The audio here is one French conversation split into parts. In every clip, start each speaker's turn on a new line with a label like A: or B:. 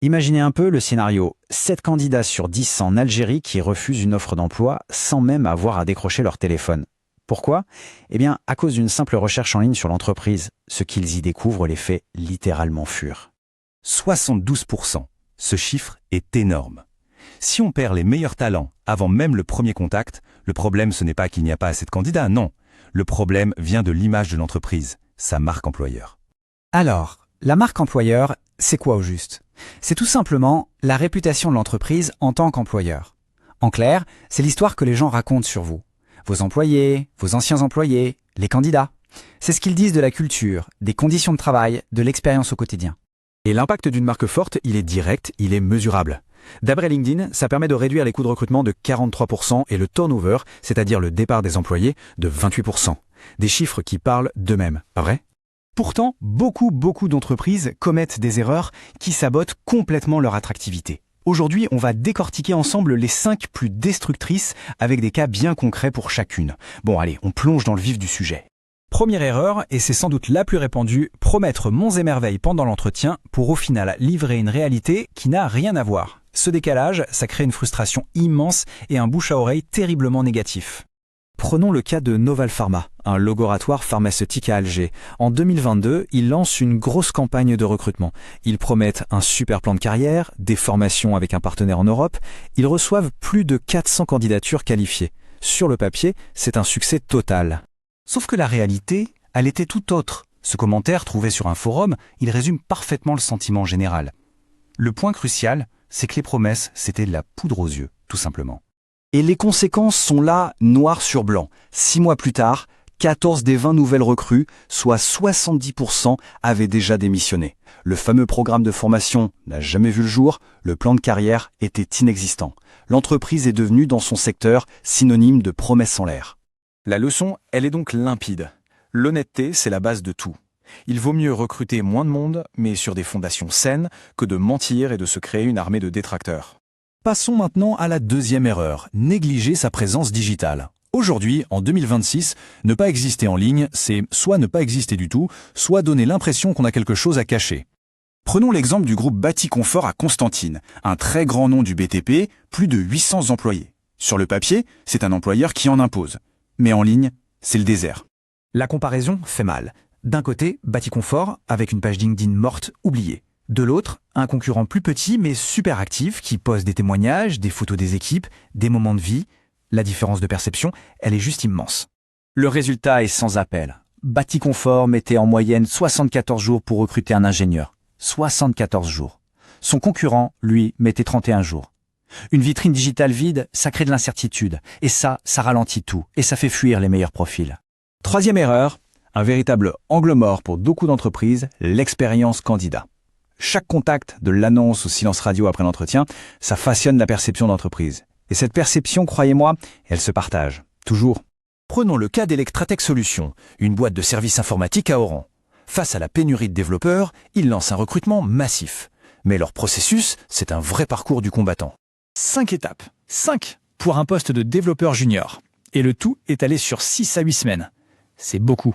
A: Imaginez un peu le scénario. 7 candidats sur 10 en Algérie qui refusent une offre d'emploi sans même avoir à décrocher leur téléphone. Pourquoi? Eh bien, à cause d'une simple recherche en ligne sur l'entreprise. Ce qu'ils y découvrent les fait littéralement fuir.
B: 72%. Ce chiffre est énorme. Si on perd les meilleurs talents avant même le premier contact, le problème ce n'est pas qu'il n'y a pas assez de candidats, non. Le problème vient de l'image de l'entreprise, sa marque employeur.
C: Alors, la marque employeur, c'est quoi au juste? C'est tout simplement la réputation de l'entreprise en tant qu'employeur. En clair, c'est l'histoire que les gens racontent sur vous. Vos employés, vos anciens employés, les candidats. C'est ce qu'ils disent de la culture, des conditions de travail, de l'expérience au quotidien.
D: Et l'impact d'une marque forte, il est direct, il est mesurable. D'après LinkedIn, ça permet de réduire les coûts de recrutement de 43% et le turnover, c'est-à-dire le départ des employés, de 28%. Des chiffres qui parlent d'eux-mêmes, pas vrai?
C: Pourtant, beaucoup d'entreprises commettent des erreurs qui sabotent complètement leur attractivité. Aujourd'hui, on va décortiquer ensemble les 5 plus destructrices avec des cas bien concrets pour chacune. Bon allez, on plonge dans le vif du sujet.
D: Première erreur, et c'est sans doute la plus répandue, promettre monts et merveilles pendant l'entretien pour au final livrer une réalité qui n'a rien à voir. Ce décalage, ça crée une frustration immense et un bouche à oreille terriblement négatif.
A: Prenons le cas de Noval Pharma, un laboratoire pharmaceutique à Alger. En 2022, ils lancent une grosse campagne de recrutement. Ils promettent un super plan de carrière, des formations avec un partenaire en Europe. Ils reçoivent plus de 400 candidatures qualifiées. Sur le papier, c'est un succès total.
C: Sauf que la réalité, elle était tout autre. Ce commentaire trouvé sur un forum, il résume parfaitement le sentiment général. Le point crucial, c'est que les promesses, c'était de la poudre aux yeux, tout simplement.
A: Et les conséquences sont là, noir sur blanc. 6 mois plus tard, 14 des 20 nouvelles recrues, soit 70%, avaient déjà démissionné. Le fameux programme de formation n'a jamais vu le jour, le plan de carrière était inexistant. L'entreprise est devenue, dans son secteur, synonyme de promesse en l'air.
D: La leçon, elle est donc limpide. L'honnêteté, c'est la base de tout. Il vaut mieux recruter moins de monde, mais sur des fondations saines, que de mentir et de se créer une armée de détracteurs.
B: Passons maintenant à la deuxième erreur, négliger sa présence digitale. Aujourd'hui, en 2026, ne pas exister en ligne, c'est soit ne pas exister du tout, soit donner l'impression qu'on a quelque chose à cacher.
C: Prenons l'exemple du groupe Baticonfort à Constantine, un très grand nom du BTP, plus de 800 employés. Sur le papier, c'est un employeur qui en impose. Mais en ligne, c'est le désert.
D: La comparaison fait mal. D'un côté, Baticonfort, avec une page LinkedIn morte, oubliée. De l'autre, un concurrent plus petit mais super actif qui poste des témoignages, des photos des équipes, des moments de vie. La différence de perception, elle est juste immense.
A: Le résultat est sans appel. Baticonfort mettait en moyenne 74 jours pour recruter un ingénieur. 74 jours. Son concurrent, lui, mettait 31 jours. Une vitrine digitale vide, ça crée de l'incertitude. Et ça ralentit tout. Et ça fait fuir les meilleurs profils.
D: Troisième erreur, un véritable angle mort pour beaucoup d'entreprises, l'expérience candidat. Chaque contact, de l'annonce au silence radio après l'entretien, ça façonne la perception d'entreprise. Et cette perception, croyez-moi, elle se partage. Toujours. Prenons le cas d'Electratech Solutions, une boîte de services informatiques à Oran. Face à la pénurie de développeurs, ils lancent un recrutement massif. Mais leur processus, c'est un vrai parcours du combattant. 5 étapes. 5 pour un poste de développeur junior. Et le tout étalé sur 6 à 8 semaines. C'est beaucoup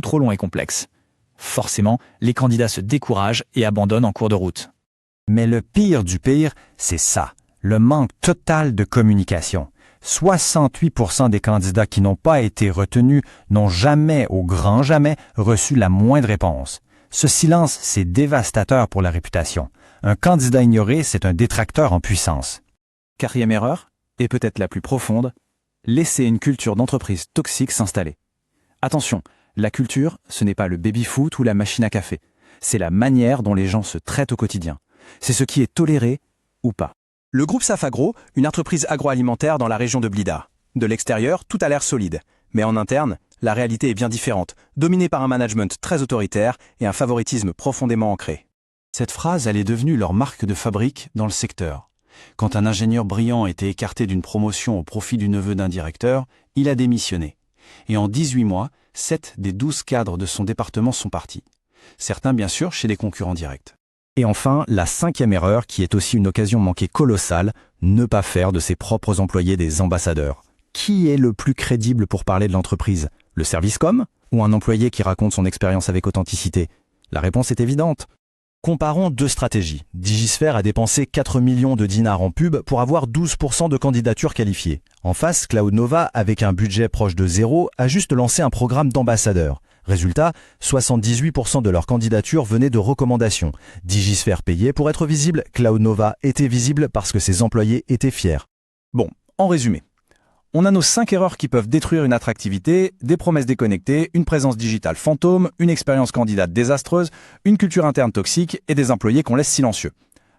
D: trop long et complexe. Forcément, les candidats se découragent et abandonnent en cours de route.
B: Mais le pire du pire, c'est ça, le manque total de communication. 68% des candidats qui n'ont pas été retenus n'ont jamais, au grand jamais, reçu la moindre réponse. Ce silence, c'est dévastateur pour la réputation. Un candidat ignoré, c'est un détracteur en puissance.
D: Quatrième erreur, et peut-être la plus profonde, laisser une culture d'entreprise toxique s'installer. Attention, la culture, ce n'est pas le baby-foot ou la machine à café. C'est la manière dont les gens se traitent au quotidien. C'est ce qui est toléré ou pas. Le groupe Safagro, une entreprise agroalimentaire dans la région de Blida. De l'extérieur, tout a l'air solide. Mais en interne, la réalité est bien différente, dominée par un management très autoritaire et un favoritisme profondément ancré.
A: Cette phrase, elle est devenue leur marque de fabrique dans le secteur. Quand un ingénieur brillant était écarté d'une promotion au profit du neveu d'un directeur, il a démissionné. Et en 18 mois, 7 des 12 cadres de son département sont partis. Certains, bien sûr, chez des concurrents directs.
B: Et enfin, la cinquième erreur, qui est aussi une occasion manquée colossale, ne pas faire de ses propres employés des ambassadeurs. Qui est le plus crédible pour parler de l'entreprise? Le service com ou un employé qui raconte son expérience avec authenticité? La réponse est évidente.
E: Comparons deux stratégies. Digisphère a dépensé 4 millions de dinars en pub pour avoir 12% de candidatures qualifiées. En face, CloudNova, avec un budget proche de zéro, a juste lancé un programme d'ambassadeurs. Résultat, 78% de leurs candidatures venaient de recommandations. Digisphère payait pour être visible, CloudNova était visible parce que ses employés étaient fiers.
D: Bon, en résumé, on a nos 5 erreurs qui peuvent détruire une attractivité, des promesses déconnectées, une présence digitale fantôme, une expérience candidate désastreuse, une culture interne toxique et des employés qu'on laisse silencieux.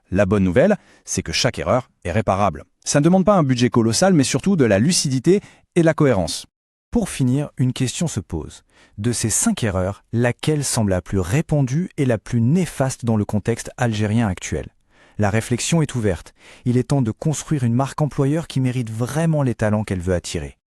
D: La bonne nouvelle, c'est que chaque erreur est réparable. Ça ne demande pas un budget colossal, mais surtout de la lucidité et de la cohérence.
C: Pour finir, une question se pose. De ces 5 erreurs, laquelle semble la plus répandue et la plus néfaste dans le contexte algérien actuel ? La réflexion est ouverte. Il est temps de construire une marque employeur qui mérite vraiment les talents qu'elle veut attirer.